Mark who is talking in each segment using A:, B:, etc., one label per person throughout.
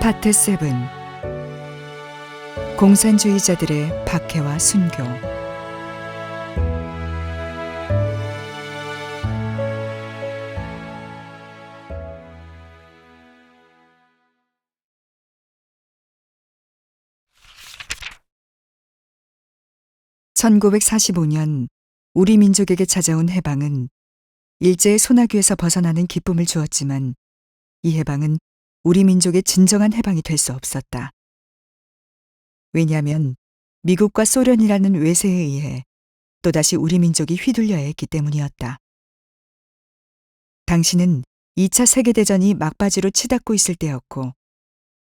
A: 파트 7. 공산주의자들의 박해와 순교. (1945년) 우리 민족에게 찾아온 해방은 일제의 소나귀에서 벗어나는 기쁨을 주었지만 이 해방은 우리 민족의 진정한 해방이 될 수 없었다. 왜냐하면 미국과 소련이라는 외세에 의해 또다시 우리 민족이 휘둘려야 했기 때문이었다. 당시는 2차 세계대전이 막바지로 치닫고 있을 때였고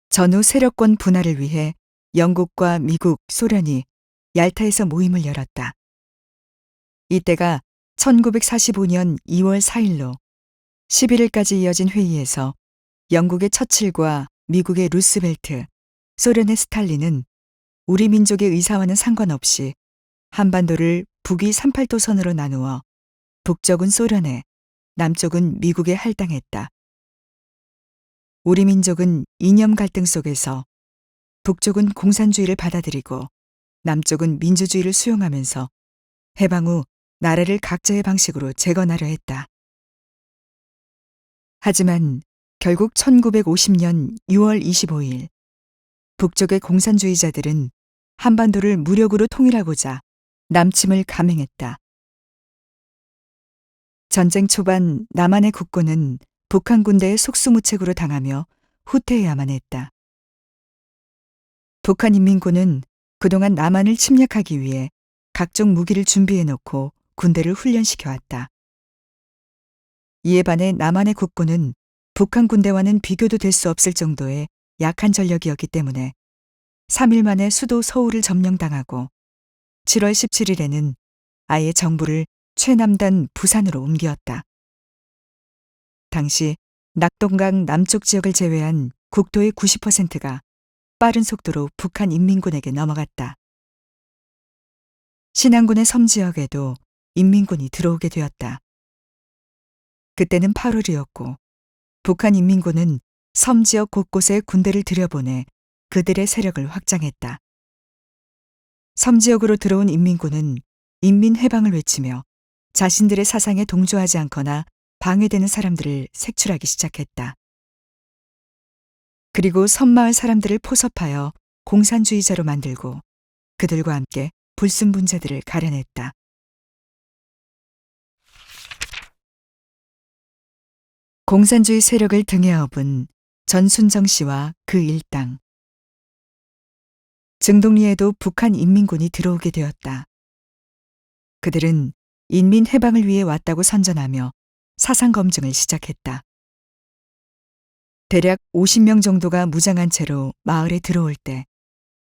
A: 전후 세력권 분할을 위해 영국과 미국, 소련이 얄타에서 모임을 열었다. 이때가 1945년 2월 4일로 11일까지 이어진 회의에서 영국의 처칠과 미국의 루스벨트, 소련의 스탈린은 우리 민족의 의사와는 상관없이 한반도를 북위 38도선으로 나누어 북쪽은 소련에, 남쪽은 미국에 할당했다. 우리 민족은 이념 갈등 속에서 북쪽은 공산주의를 받아들이고 남쪽은 민주주의를 수용하면서 해방 후 나라를 각자의 방식으로 재건하려 했다. 하지만 결국 1950년 6월 25일 북쪽의 공산주의자들은 한반도를 무력으로 통일하고자 남침을 감행했다. 전쟁 초반 남한의 국군은 북한 군대의 속수무책으로 당하며 후퇴해야만 했다. 북한 인민군은 그동안 남한을 침략하기 위해 각종 무기를 준비해놓고 군대를 훈련시켜왔다. 이에 반해 남한의 국군은 북한 군대와는 비교도 될 수 없을 정도의 약한 전력이었기 때문에 3일 만에 수도 서울을 점령당하고 7월 17일에는 아예 정부를 최남단 부산으로 옮겼다. 당시 낙동강 남쪽 지역을 제외한 국토의 90%가 빠른 속도로 북한 인민군에게 넘어갔다. 신안군의 섬 지역에도 인민군이 들어오게 되었다. 그때는 8월이었고 북한 인민군은 섬 지역 곳곳에 군대를 들여보내 그들의 세력을 확장했다. 섬 지역으로 들어온 인민군은 인민해방을 외치며 자신들의 사상에 동조하지 않거나 방해되는 사람들을 색출하기 시작했다. 그리고 섬마을 사람들을 포섭하여 공산주의자로 만들고 그들과 함께 불순분자들을 가려냈다. 공산주의 세력을 등에 업은 전순정 씨와 그 일당. 증동리에도 북한 인민군이 들어오게 되었다. 그들은 인민 해방을 위해 왔다고 선전하며 사상 검증을 시작했다. 대략 50명 정도가 무장한 채로 마을에 들어올 때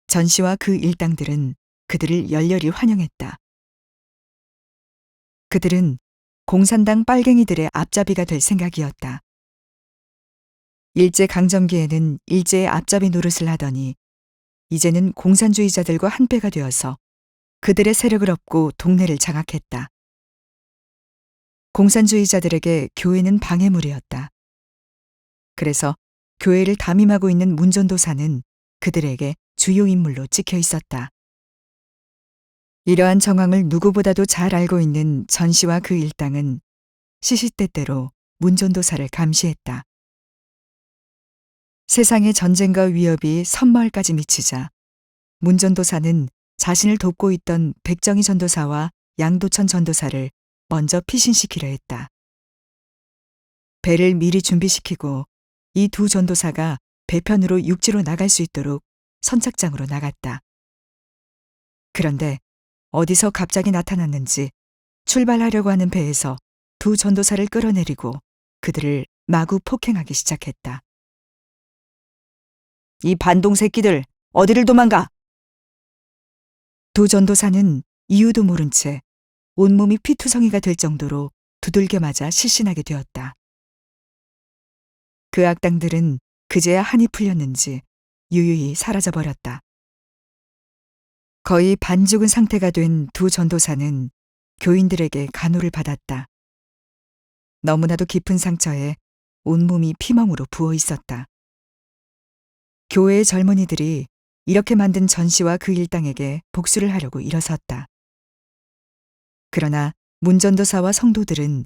A: 전 씨와 그 일당들은 그들을 열렬히 환영했다. 그들은 공산당 빨갱이들의 앞잡이가 될 생각이었다. 일제강점기에는 일제의 앞잡이 노릇을 하더니 이제는 공산주의자들과 한패가 되어서 그들의 세력을 업고 동네를 장악했다. 공산주의자들에게 교회는 방해물이었다. 그래서 교회를 담임하고 있는 문전도사는 그들에게 주요 인물로 찍혀 있었다. 이러한 정황을 누구보다도 잘 알고 있는 전 씨와 그 일당은 시시때때로 문전도사를 감시했다. 세상의 전쟁과 위협이 섬마을까지 미치자 문전도사는 자신을 돕고 있던 백정희 전도사와 양도천 전도사를 먼저 피신시키려 했다. 배를 미리 준비시키고 이 두 전도사가 배편으로 육지로 나갈 수 있도록 선착장으로 나갔다. 그런데 어디서 갑자기 나타났는지 출발하려고 하는 배에서 두 전도사를 끌어내리고 그들을 마구 폭행하기 시작했다. 이 반동 새끼들 어디를 도망가? 두 전도사는 이유도 모른 채 온몸이 피투성이가 될 정도로 두들겨 맞아 실신하게 되었다. 그 악당들은 그제야 한이 풀렸는지 유유히 사라져버렸다. 거의 반죽은 상태가 된 두 전도사는 교인들에게 간호를 받았다. 너무나도 깊은 상처에 온몸이 피멍으로 부어 있었다. 교회의 젊은이들이 이렇게 만든 전시와 그 일당에게 복수를 하려고 일어섰다. 그러나 문전도사와 성도들은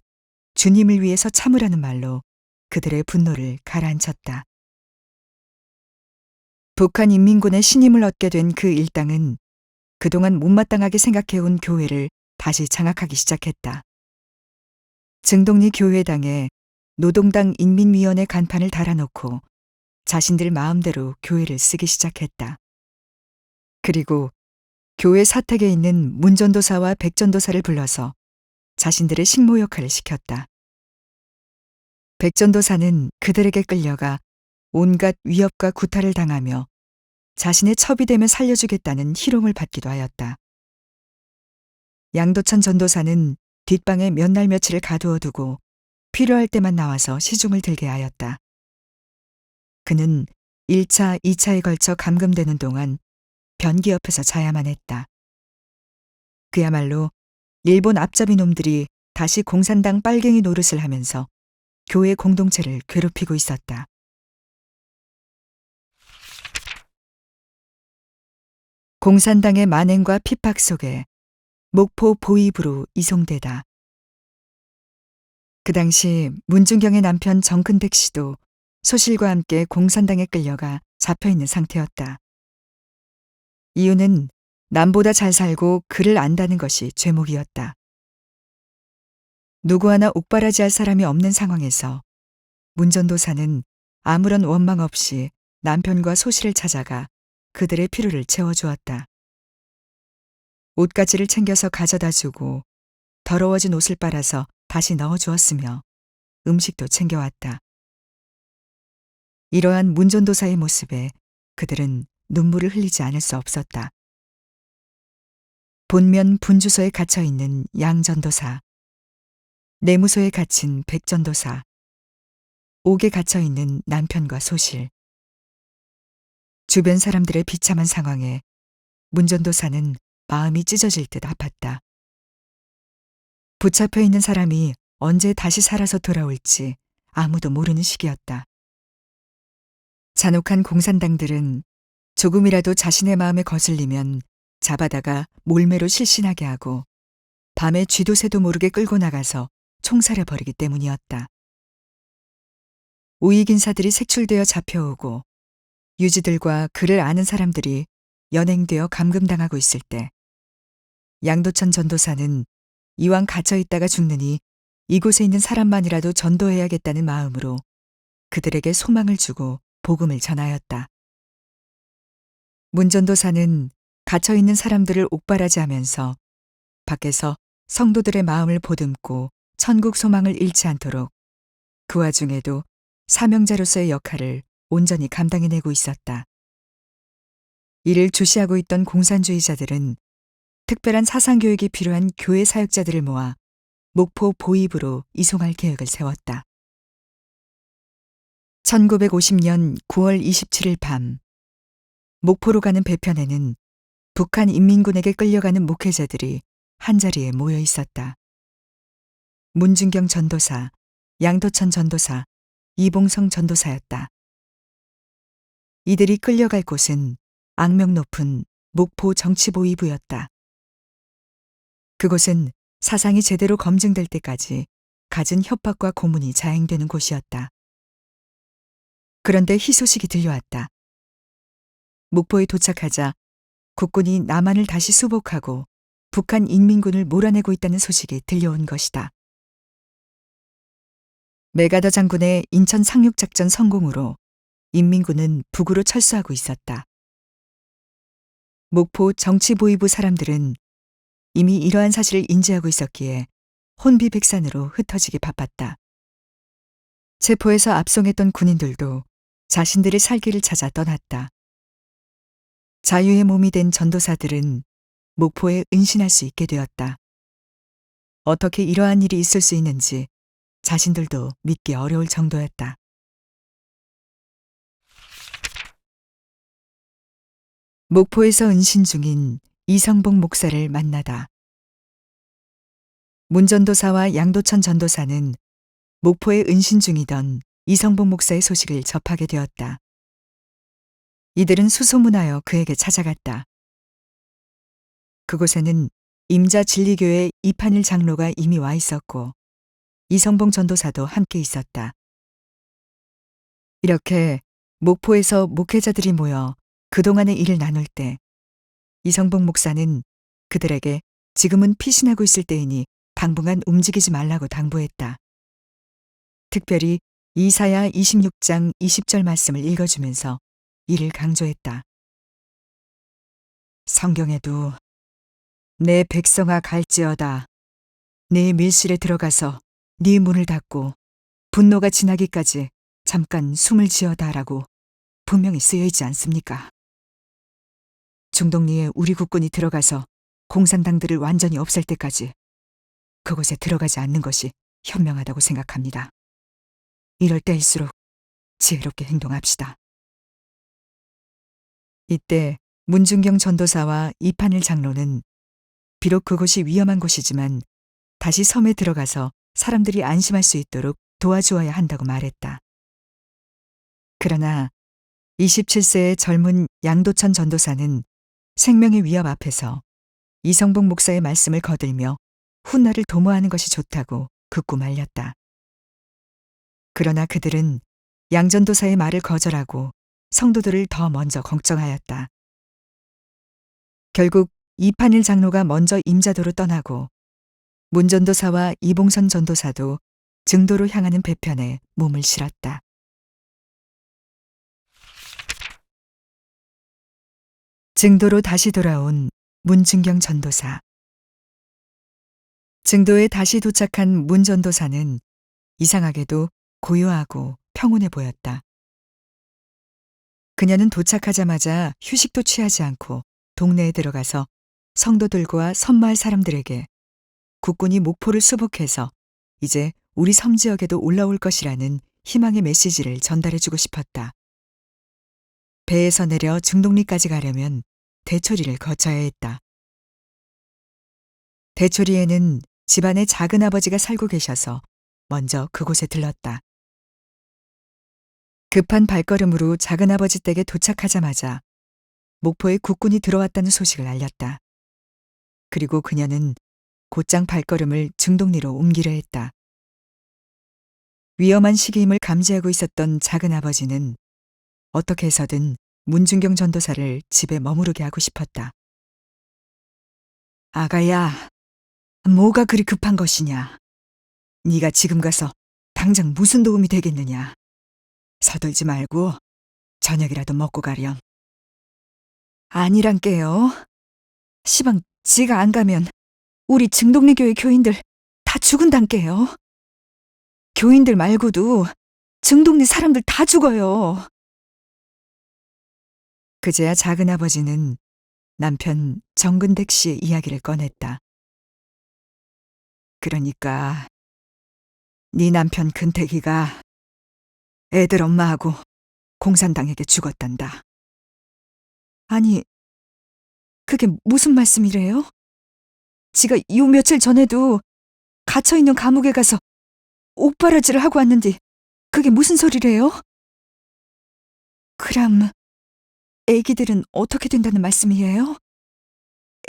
A: 주님을 위해서 참으라는 말로 그들의 분노를 가라앉혔다. 북한 인민군의 신임을 얻게 된 그 일당은 그동안 못마땅하게 생각해온 교회를 다시 장악하기 시작했다. 증동리 교회당에 노동당 인민위원회 간판을 달아놓고 자신들 마음대로 교회를 쓰기 시작했다. 그리고 교회 사택에 있는 문전도사와 백전도사를 불러서 자신들의 식모 역할을 시켰다. 백전도사는 그들에게 끌려가 온갖 위협과 구타를 당하며 자신의 첩이 되면 살려주겠다는 희롱을 받기도 하였다. 양도천 전도사는 뒷방에 몇 날 며칠을 가두어 두고 필요할 때만 나와서 시중을 들게 하였다. 그는 1차, 2차에 걸쳐 감금되는 동안 변기 옆에서 자야만 했다. 그야말로 일본 앞잡이 놈들이 다시 공산당 빨갱이 노릇을 하면서 교회 공동체를 괴롭히고 있었다. 공산당의 만행과 핍박 속에 목포 보입으로 이송되다. 그 당시 문중경의 남편 정근택 씨도 소실과 함께 공산당에 끌려가 잡혀있는 상태였다. 이유는 남보다 잘 살고 글을 안다는 것이 죄목이었다. 누구 하나 옥바라지할 사람이 없는 상황에서 문전도사는 아무런 원망 없이 남편과 소실을 찾아가 그들의 필요를 채워주었다. 옷가지를 챙겨서 가져다 주고 더러워진 옷을 빨아서 다시 넣어주었으며 음식도 챙겨왔다. 이러한 문전도사의 모습에 그들은 눈물을 흘리지 않을 수 없었다. 본면 분주소에 갇혀있는 양전도사, 내무소에 갇힌 백전도사, 옥에 갇혀있는 남편과 소실. 주변 사람들의 비참한 상황에 문전도사는 마음이 찢어질 듯 아팠다. 붙잡혀 있는 사람이 언제 다시 살아서 돌아올지 아무도 모르는 시기였다. 잔혹한 공산당들은 조금이라도 자신의 마음에 거슬리면 잡아다가 몰매로 실신하게 하고 밤에 쥐도 새도 모르게 끌고 나가서 총살해버리기 때문이었다. 우익인사들이 색출되어 잡혀오고 유지들과 그를 아는 사람들이 연행되어 감금당하고 있을 때 양도천 전도사는 이왕 갇혀있다가 죽느니 이곳에 있는 사람만이라도 전도해야겠다는 마음으로 그들에게 소망을 주고 복음을 전하였다. 문전도사는 갇혀있는 사람들을 옥바라지하면서 밖에서 성도들의 마음을 보듬고 천국 소망을 잃지 않도록 그 와중에도 사명자로서의 역할을 온전히 감당해내고 있었다. 이를 주시하고 있던 공산주의자들은 특별한 사상교육이 필요한 교회 사역자들을 모아 목포 보입으로 이송할 계획을 세웠다. 1950년 9월 27일 밤 목포로 가는 배편에는 북한 인민군에게 끌려가는 목회자들이 한자리에 모여 있었다. 문중경 전도사, 양도천 전도사, 이봉성 전도사였다. 이들이 끌려갈 곳은 악명 높은 목포 정치보위부였다. 그곳은 사상이 제대로 검증될 때까지 갖은 협박과 고문이 자행되는 곳이었다. 그런데 희소식이 들려왔다. 목포에 도착하자 국군이 남한을 다시 수복하고 북한 인민군을 몰아내고 있다는 소식이 들려온 것이다. 메가더 장군의 인천 상륙작전 성공으로 인민군은 북으로 철수하고 있었다. 목포 정치보위부 사람들은 이미 이러한 사실을 인지하고 있었기에 혼비백산으로 흩어지기 바빴다. 체포해서 압송했던 군인들도 자신들의 살 길을 찾아 떠났다. 자유의 몸이 된 전도사들은 목포에 은신할 수 있게 되었다. 어떻게 이러한 일이 있을 수 있는지 자신들도 믿기 어려울 정도였다. 목포에서 은신 중인 이성복 목사를 만나다. 문전도사와 양도천 전도사는 목포에 은신 중이던 이성복 목사의 소식을 접하게 되었다. 이들은 수소문하여 그에게 찾아갔다. 그곳에는 임자 진리교회 이판일 장로가 이미 와 있었고 이성봉 전도사도 함께 있었다. 이렇게 목포에서 목회자들이 모여 그동안의 일을 나눌 때 이성봉 목사는 그들에게 지금은 피신하고 있을 때이니 당분간 움직이지 말라고 당부했다. 특별히 이사야 26장 20절 말씀을 읽어주면서 이를 강조했다. 성경에도 내 백성아 갈지어다 네 밀실에 들어가서 네 문을 닫고 분노가 지나기까지 잠깐 숨을 지어다라고 분명히 쓰여 있지 않습니까? 중동리에 우리 국군이 들어가서 공산당들을 완전히 없앨 때까지 그곳에 들어가지 않는 것이 현명하다고 생각합니다. 이럴 때일수록 지혜롭게 행동합시다. 이때 문중경 전도사와 이판일 장로는 비록 그곳이 위험한 곳이지만 다시 섬에 들어가서 사람들이 안심할 수 있도록 도와주어야 한다고 말했다. 그러나 27세의 젊은 양도천 전도사는 생명의 위협 앞에서 이성봉 목사의 말씀을 거들며 훗날을 도모하는 것이 좋다고 극구 말렸다. 그러나 그들은 양 전도사의 말을 거절하고 성도들을 더 먼저 걱정하였다. 결국 이판일 장로가 먼저 임자도로 떠나고 문 전도사와 이봉선 전도사도 증도로 향하는 배편에 몸을 실었다. 증도로 다시 돌아온 문중경 전도사. 증도에 다시 도착한 문 전도사는 이상하게도 고요하고 평온해 보였다. 그녀는 도착하자마자 휴식도 취하지 않고 동네에 들어가서 성도들과 섬마을 사람들에게 국군이 목포를 수복해서 이제 우리 섬 지역에도 올라올 것이라는 희망의 메시지를 전달해주고 싶었다. 배에서 내려 중동리까지 가려면 대초리를 거쳐야 했다. 대초리에는 집안의 작은아버지가 살고 계셔서 먼저 그곳에 들렀다. 급한 발걸음으로 작은아버지 댁에 도착하자마자 목포에 국군이 들어왔다는 소식을 알렸다. 그리고 그녀는 곧장 발걸음을 중동리로 옮기려 했다. 위험한 시기임을 감지하고 있었던 작은아버지는 어떻게 해서든 문중경 전도사를 집에 머무르게 하고 싶었다. 아가야, 뭐가 그리 급한 것이냐? 네가 지금 가서 당장 무슨 도움이 되겠느냐? 서둘지 말고 저녁이라도 먹고 가렴. 아니란께요. 시방 지가 안 가면 우리 증동리 교회 교인들 다 죽은단께요. 교인들 말고도 증동리 사람들 다 죽어요. 그제야 작은아버지는 남편 정근택 씨의 이야기를 꺼냈다. 그러니까 네 남편 근택이가 애들 엄마하고 공산당에게 죽었단다. 아니, 그게 무슨 말씀이래요? 지가 요 며칠 전에도 갇혀있는 감옥에 가서 옥바라지를 하고 왔는데 그게 무슨 소리래요? 그럼 애기들은 어떻게 된다는 말씀이에요?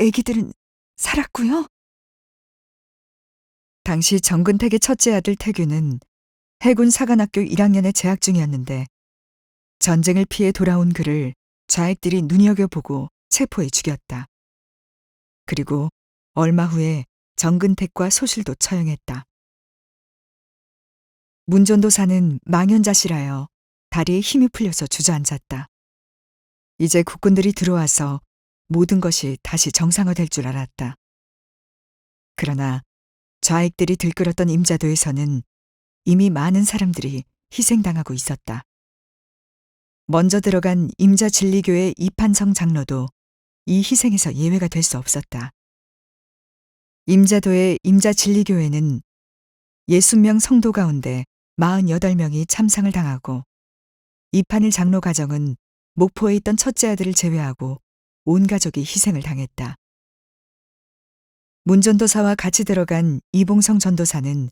A: 애기들은 살았고요? 당시 정근택의 첫째 아들 태규는 해군 사관학교 1학년에 재학 중이었는데 전쟁을 피해 돌아온 그를 좌익들이 눈여겨보고 체포해 죽였다. 그리고 얼마 후에 정근택과 소실도 처형했다. 문전도사는 망연자실하여 다리에 힘이 풀려서 주저앉았다. 이제 국군들이 들어와서 모든 것이 다시 정상화될 줄 알았다. 그러나 좌익들이 들끓었던 임자도에서는 이미 많은 사람들이 희생당하고 있었다. 먼저 들어간 임자진리교회 이판성 장로도 이 희생에서 예외가 될 수 없었다. 임자도의 임자진리교회는 60명 성도 가운데 48명이 참상을 당하고 이판일 장로 가정은 목포에 있던 첫째 아들을 제외하고 온 가족이 희생을 당했다. 문전도사와 같이 들어간 이봉성 전도사는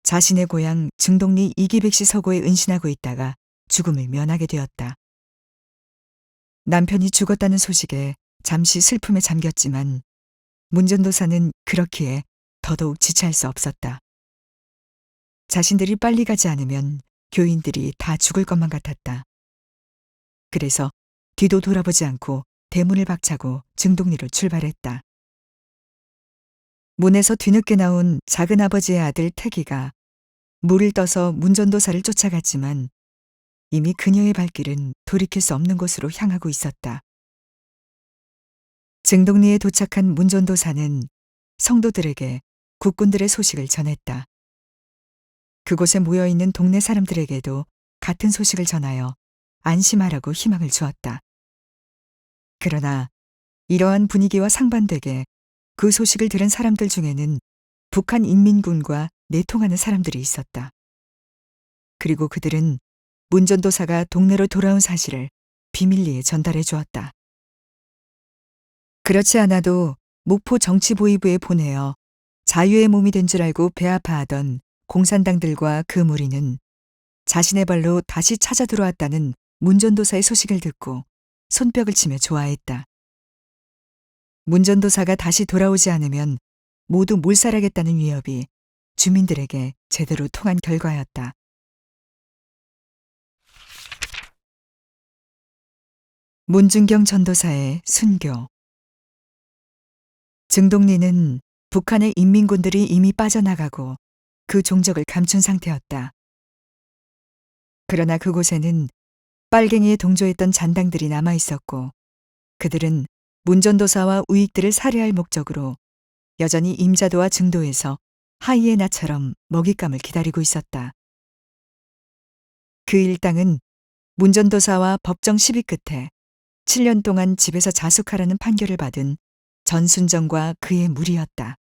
A: 자신의 고향 증동리 이기백시 서고에 은신하고 있다가 죽음을 면하게 되었다. 남편이 죽었다는 소식에 잠시 슬픔에 잠겼지만 문전도사는 그렇기에 더더욱 지체할 수 없었다. 자신들이 빨리 가지 않으면 교인들이 다 죽을 것만 같았다. 그래서 뒤도 돌아보지 않고 대문을 박차고 증동리로 출발했다. 문에서 뒤늦게 나온 작은아버지의 아들 태기가 물을 떠서 문전도사를 쫓아갔지만 이미 그녀의 발길은 돌이킬 수 없는 곳으로 향하고 있었다. 증동리에 도착한 문전도사는 성도들에게 국군들의 소식을 전했다. 그곳에 모여있는 동네 사람들에게도 같은 소식을 전하여 안심하라고 희망을 주었다. 그러나 이러한 분위기와 상반되게 그 소식을 들은 사람들 중에는 북한 인민군과 내통하는 사람들이 있었다. 그리고 그들은 문전도사가 동네로 돌아온 사실을 비밀리에 전달해 주었다. 그렇지 않아도 목포 정치보위부에 보내어 자유의 몸이 된 줄 알고 배아파하던 공산당들과 그 무리는 자신의 발로 다시 찾아 들어왔다는 문전도사의 소식을 듣고 손뼉을 치며 좋아했다. 문전도사가 다시 돌아오지 않으면 모두 몰살하겠다는 위협이 주민들에게 제대로 통한 결과였다. 문준경 전도사의 순교. 증동리는 북한의 인민군들이 이미 빠져나가고 그 종적을 감춘 상태였다. 그러나 그곳에는 빨갱이에 동조했던 잔당들이 남아 있었고 그들은 문전도사와 우익들을 살해할 목적으로 여전히 임자도와 증도에서 하이에나처럼 먹잇감을 기다리고 있었다. 그 일당은 문전도사와 법정 시비 끝에 7년 동안 집에서 자숙하라는 판결을 받은 전순정과 그의 무리였다.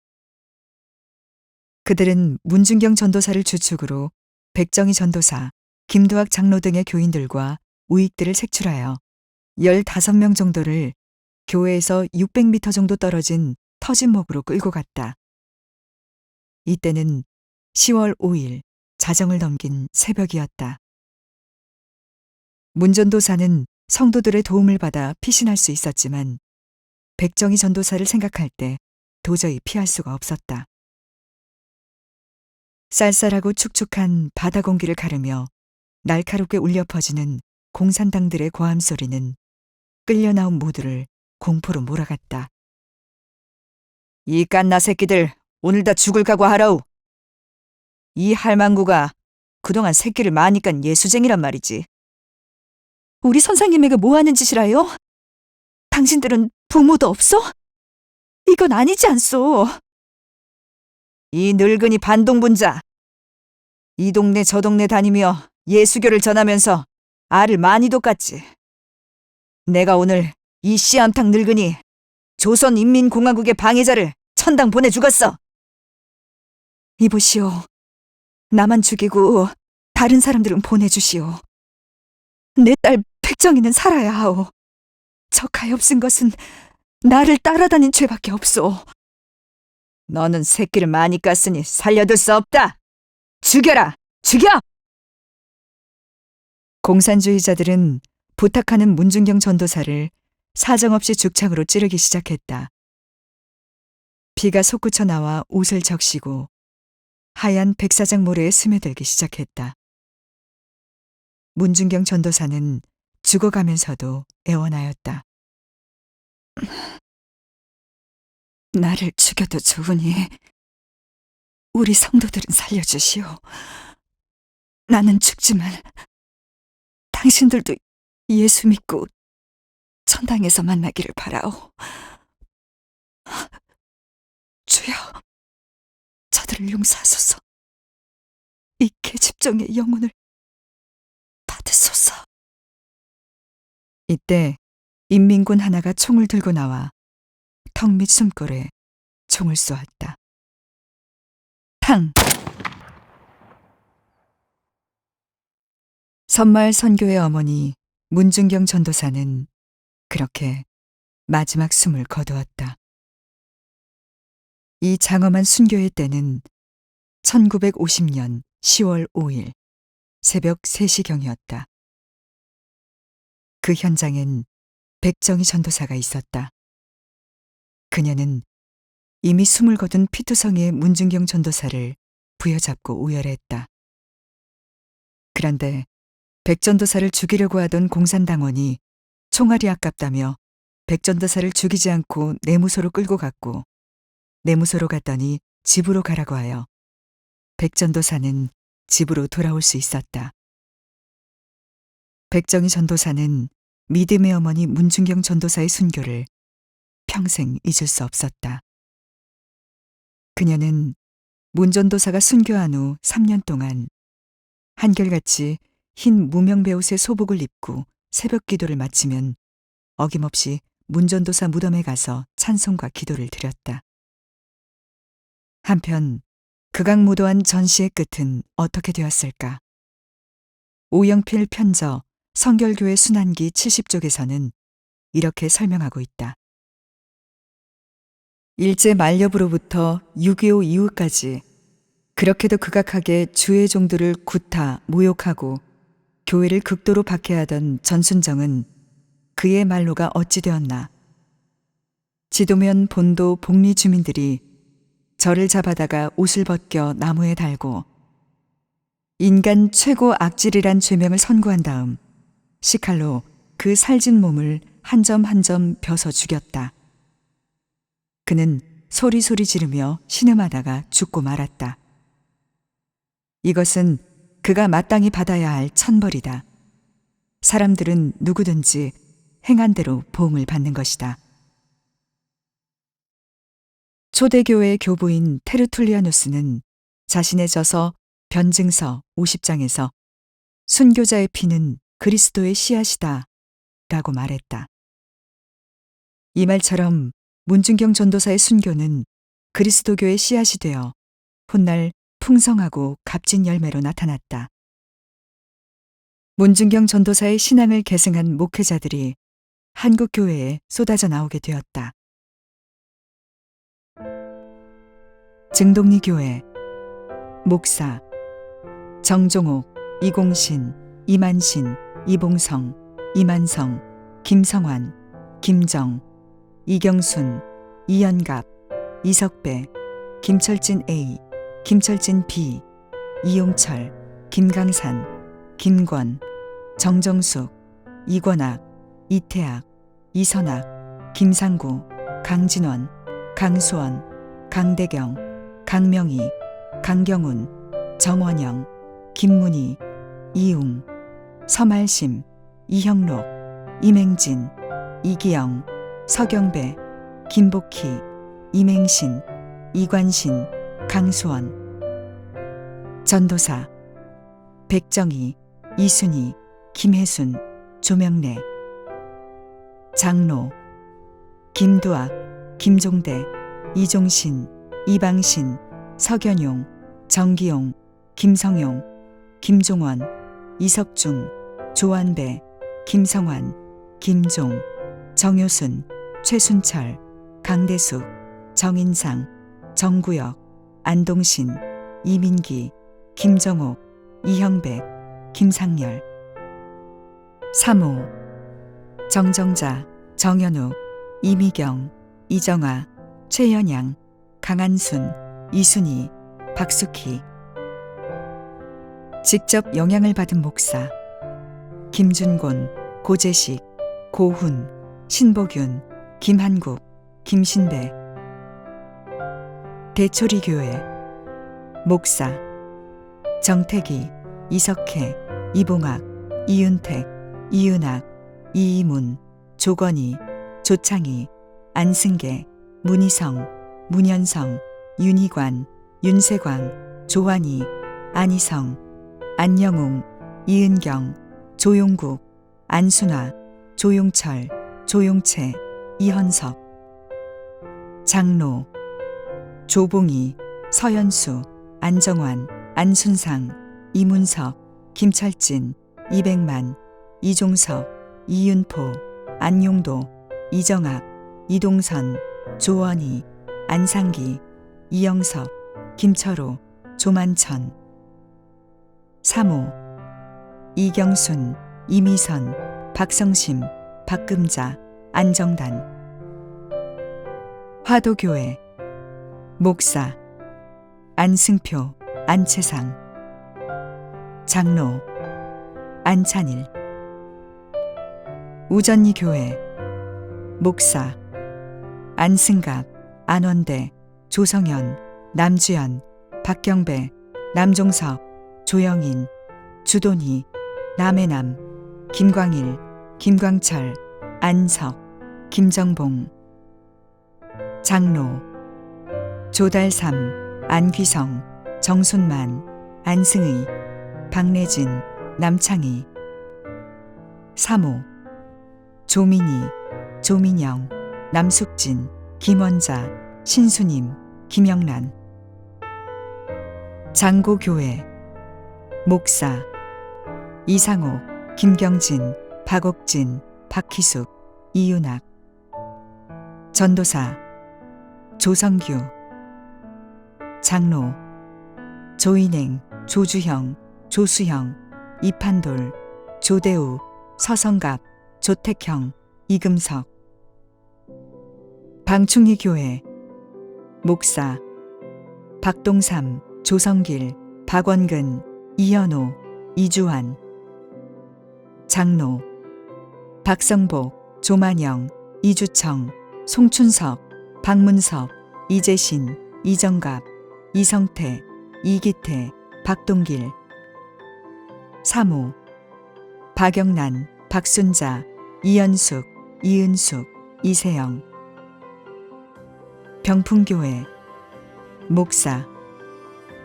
A: 그들은 문준경 전도사를 주축으로 백정희 전도사, 김두학 장로 등의 교인들과 우익들을 색출하여 15명 정도를 교회에서 600m 정도 떨어진 터진 목으로 끌고 갔다. 이때는 10월 5일 자정을 넘긴 새벽이었다. 문전도사는 성도들의 도움을 받아 피신할 수 있었지만 백정희 전도사를 생각할 때 도저히 피할 수가 없었다. 쌀쌀하고 축축한 바다 공기를 가르며 날카롭게 울려 퍼지는 공산당들의 고함 소리는 끌려 나온 모두를 공포로 몰아갔다. 이 깐나 새끼들 오늘 다 죽을 각오하라우. 이 할망구가 그동안 새끼를 많이 깐 예수쟁이란 말이지. 우리 선생님에게 뭐 하는 짓이라요? 당신들은 부모도 없어? 이건 아니지 않소. 이 늙은이 반동분자. 이 동네 저 동네 다니며 예수교를 전하면서 알을 많이 돋갔지. 내가 오늘 이 씨암탉 늙은이 조선인민공화국의 방해자를 천당 보내주겠어. 이보시오. 나만 죽이고 다른 사람들은 보내주시오. 내 딸 백정이는 살아야 하오. 저 가엾은 것은 나를 따라다닌 죄밖에 없소. 너는 새끼를 많이 깠으니 살려둘 수 없다. 죽여라! 죽여! 공산주의자들은 부탁하는 문준경 전도사를 사정없이 죽창으로 찌르기 시작했다. 피가 솟구쳐 나와 옷을 적시고 하얀 백사장 모래에 스며들기 시작했다. 문준경 전도사는 죽어가면서도 애원하였다. 나를 죽여도 좋으니 우리 성도들은 살려주시오. 나는 죽지만 당신들도 예수 믿고 천당에서 만나기를 바라오. 주여, 저들을 용서하소서. 이 계집종의 영혼을 받으소서. 이때 인민군 하나가 총을 들고 나와 턱 밑 숨골에 총을 쏘았다. 탕! 선마을 선교의 어머니 문준경 전도사는 그렇게 마지막 숨을 거두었다. 이 장엄한 순교의 때는 1950년 10월 5일 새벽 3시경이었다. 그 현장엔 백정희 전도사가 있었다. 그녀는 이미 숨을 거둔 피투성이의 문준경 전도사를 부여잡고 우열했다. 그런데 백 전도사를 죽이려고 하던 공산당원이 총알이 아깝다며 백 전도사를 죽이지 않고 내무소로 끌고 갔고, 내무소로 갔더니 집으로 가라고 하여 백 전도사는 집으로 돌아올 수 있었다. 백정희 전도사는 믿음의 어머니 문준경 전도사의 순교를 평생 잊을 수 없었다. 그녀는 문 전도사가 순교한 후 3년 동안 한결같이 흰 무명배옷의 소복을 입고 새벽 기도를 마치면 어김없이 문 전도사 무덤에 가서 찬송과 기도를 드렸다. 한편 극악무도한 전시의 끝은 어떻게 되었을까? 오영필 편저 성결교회 순환기 70쪽에서는 이렇게 설명하고 있다. 일제 만렵으로부터 6.25 이후까지 그렇게도 극악하게 주의 종들을 구타, 모욕하고 교회를 극도로 박해하던 전순정은 그의 말로가 어찌 되었나. 지도면 본도 복리 주민들이 저를 잡아다가 옷을 벗겨 나무에 달고 인간 최고 악질이란 죄명을 선고한 다음 시칼로 그 살진 몸을 한 점 한 점 벼서 죽였다. 그는 소리소리 지르며 신음하다가 죽고 말았다. 이것은 그가 마땅히 받아야 할 천벌이다. 사람들은 누구든지 행한 대로 보응을 받는 것이다. 초대교회의 교부인 테르툴리아누스는 자신의 저서 변증서 50장에서 순교자의 피는 그리스도의 씨앗이다 라고 말했다. 이 말처럼 문준경 전도사의 순교는 그리스도교의 씨앗이 되어 훗날 풍성하고 값진 열매로 나타났다. 문준경 전도사의 신앙을 계승한 목회자들이 한국 교회에 쏟아져 나오게 되었다. 증동리 교회 목사 정종옥, 이공신, 이만신, 이봉성, 이만성, 김성환, 김정, 이경순, 이연갑, 이석배, 김철진 A, 김철진 B, 이용철, 김강산, 김권, 정정숙, 이권학, 이태학, 이선학, 김상구, 강진원, 강수원, 강대경, 강명희, 강경훈, 정원영, 김문희, 이웅, 서말심, 이형록, 임행진, 이기영, 서경배, 김복희, 임행신, 이관신, 강수원. 전도사 백정희, 이순희, 김혜순, 조명래. 장로 김두학, 김종대, 이종신, 이방신, 서견용, 정기용, 김성용, 김종원, 이석중, 조한배, 김성환, 김종, 정효순, 최순철, 강대숙, 정인상, 정구혁, 안동신, 이민기, 김정옥, 이형백, 김상열. 사모 정정자, 정현욱, 이미경, 이정아, 최연양, 강한순, 이순희, 박숙희. 직접 영향을 받은 목사 김준곤, 고재식, 고훈, 신복윤, 김한국, 김신배. 대초리교회 목사 정택이, 이석혜, 이봉학, 이윤택, 이윤학, 이이문, 조건희, 조창희, 안승계, 문희성, 문현성, 윤희관, 윤세광, 조환희, 안희성, 안영웅, 이은경, 조용국, 안순화, 조용철, 조용채, 이헌석. 장로 조봉희, 서연수, 안정환, 안순상, 이문석, 김철진, 이백만, 이종석, 이윤포, 안용도, 이정학, 이동선, 조원희, 안상기, 이영석, 김철호, 조만천. 사모 이경순, 이미선, 박성심, 박금자, 안정단. 화도교회 목사 안승표, 안채상. 장로 안찬일. 우전리교회 목사 안승갑, 안원대, 조성현, 남주연, 박경배, 남종석, 조영인, 주돈희, 남해남, 김광일, 김광철, 안석, 김정봉. 장로 조달삼, 안귀성, 정순만, 안승의, 박래진, 남창희. 사모 조민희, 조민영, 남숙진, 김원자, 신수님, 김영란. 장고교회 목사 이상호, 김경진, 박옥진, 박희숙, 이윤학. 전도사 조성규. 장로 조인행, 조주형, 조수형, 이판돌, 조대우, 서성갑, 조택형, 이금석. 방충리교회 목사 박동삼, 조성길, 박원근, 이현호, 이주환. 장로 박성복, 조만영, 이주청, 송춘석, 박문섭, 이재신, 이정갑, 이성태, 이기태, 박동길. 사모 박영란, 박순자, 이연숙, 이은숙, 이세영. 병풍교회 목사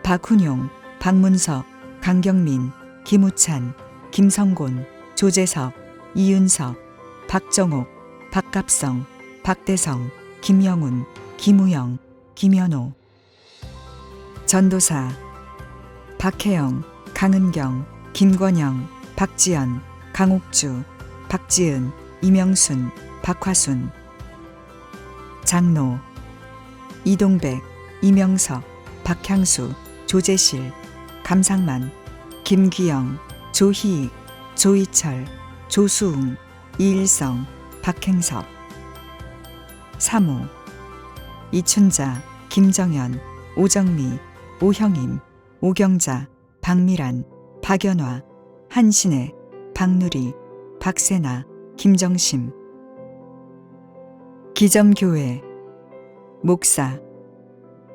A: 박훈용, 박문석, 강경민, 김우찬, 김성곤, 조재석, 이윤석, 박정옥, 박갑성, 박대성, 김영훈, 김우영, 김현호. 전도사 박혜영, 강은경, 김권영, 박지연, 강옥주, 박지은, 이명순, 박화순. 장로 이동백, 이명석, 박향수, 조재실, 감상만, 김귀영, 조희익, 조희철, 조수웅, 이일성, 박행섭. 사모 이춘자, 김정현, 오정미, 오형임, 오경자, 박미란, 박연화, 한신혜, 박누리, 박세나, 김정심. 기점교회 목사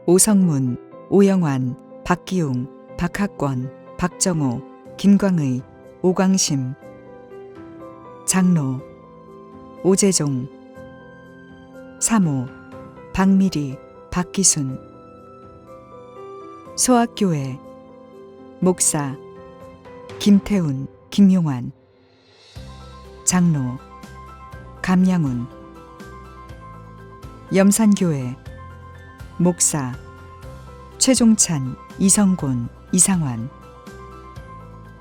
A: 오성문, 오영환, 박기웅, 박학권, 박정호, 김광의, 오광심. 장로 오재종. 사모 박미리, 박기순. 소학교회 목사 김태훈, 김용환. 장로 감양훈. 염산교회 목사 최종찬, 이성곤, 이상환.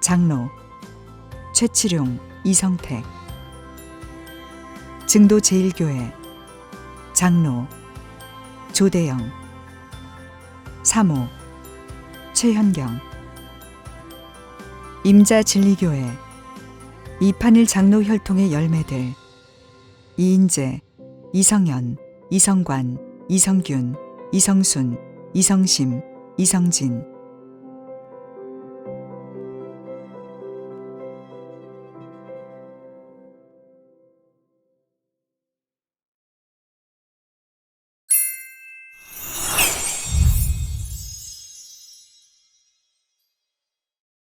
A: 장로 최치룡, 이성택. 증도제일교회 장로 조대영. 사모 최현경. 임자진리교회 이판일 장로 혈통의 열매들 이인재, 이성연, 이성관, 이성균, 이성순, 이성심, 이성진.